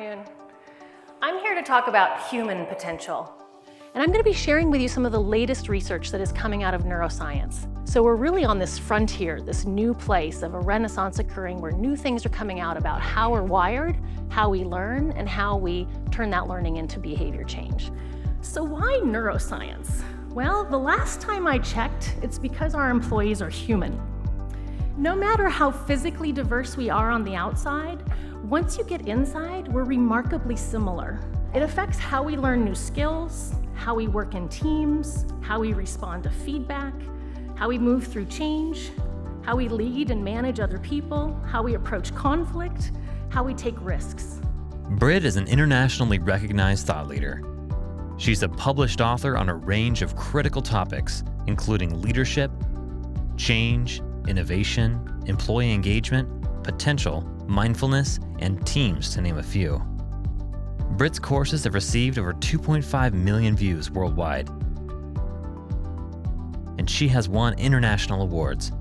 afternoon. I'm here to talk about human potential. And I'm going to be sharing with you some of the latest research that is coming out of neuroscience. So we're really on this frontier, this new place of a renaissance occurring where new things are coming out about how we're wired, how we learn, and how we turn that learning into behavior change. So why neuroscience? Well, the last time I checked, it's because our employees are human. No matter how physically diverse we are on the outside, once you get inside, we're remarkably similar. It affects how we learn new skills, how we work in teams, how we respond to feedback, how we move through change, how we lead and manage other people, how we approach conflict, how we take risks. Britt is an internationally recognized thought leader. She's a published author on a range of critical topics, including leadership, change, innovation, employee engagement, potential, mindfulness, and teams, to name a few. Britt's courses have received over 2.5 million views worldwide, and she has won international awards.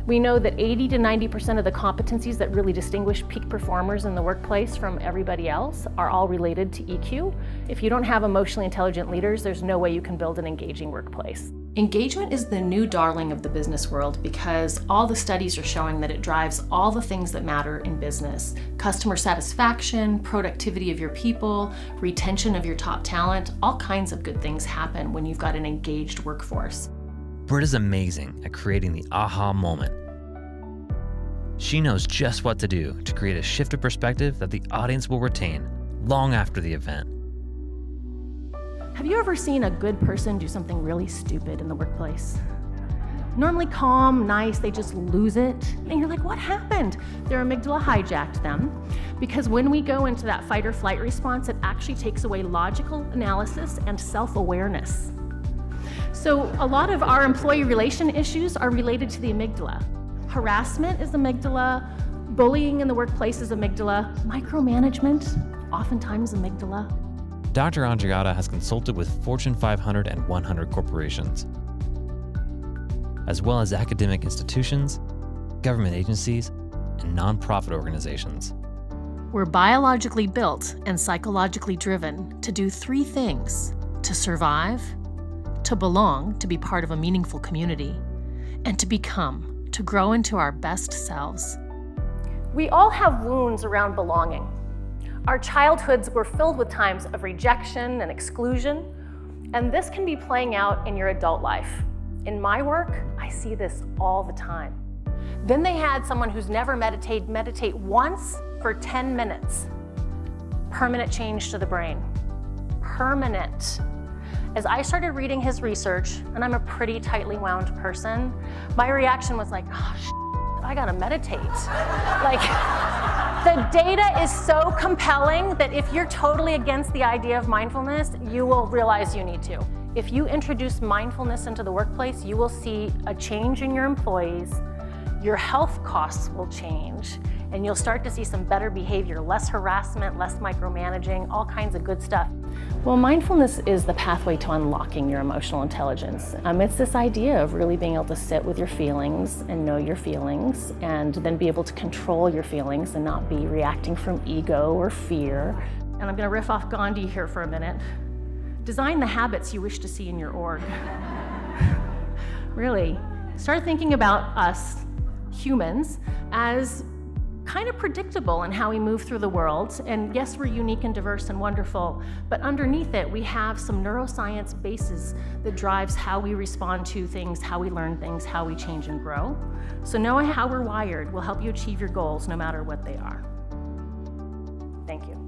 We know that 80 to 90% of the competencies that really distinguish peak performers in the workplace from everybody else are all related to EQ. If you don't have emotionally intelligent leaders, there's no way you can build an engaging workplace. Engagement is the new darling of the business world because all the studies are showing that it drives all the things that matter in business. Customer satisfaction, productivity of your people, retention of your top talent, all kinds of good things happen when you've got an engaged workforce. Britt is amazing at creating the aha moment. She knows just what to do to create a shift of perspective that the audience will retain long after the event. Have you ever seen a good person do something really stupid in the workplace? Normally calm, nice, they just lose it. And you're like, what happened? Their amygdala hijacked them. Because when we go into that fight or flight response, it actually takes away logical analysis and self-awareness. So a lot of our employee relation issues are related to the amygdala. Harassment is amygdala, bullying in the workplace is amygdala, micromanagement, oftentimes amygdala. Dr. Andreatta has consulted with Fortune 500 and 100 corporations, as well as academic institutions, government agencies, and nonprofit organizations. We're biologically built and psychologically driven to do three things: to survive, to belong, to be part of a meaningful community, and to become, to grow into our best selves. We all have wounds around belonging. Our childhoods were filled with times of rejection and exclusion, and this can be playing out in your adult life. In my work, I see this all the time. Then they had someone who's never meditate once for 10 minutes. Permanent change to the brain. Permanent. As I started reading his research, and I'm a pretty tightly wound person, my reaction was like, oh, I gotta meditate. Like, the data is so compelling that if you're totally against the idea of mindfulness, you will realize you need to. If you introduce mindfulness into the workplace, you will see a change in your employees, your health costs will change, and you'll start to see some better behavior, less harassment, less micromanaging, all kinds of good stuff. Well, mindfulness is the pathway to unlocking your emotional intelligence. It's this idea of really being able to sit with your feelings and know your feelings, and then be able to control your feelings and not be reacting from ego or fear. And I'm gonna riff off Gandhi here for a minute. Design the habits you wish to see in your org. Really, start thinking about us humans as kind of predictable in how we move through the world. And yes, we're unique and diverse and wonderful, but underneath it, we have some neuroscience basis that drives how we respond to things, how we learn things, how we change and grow. So knowing how we're wired will help you achieve your goals no matter what they are. Thank you.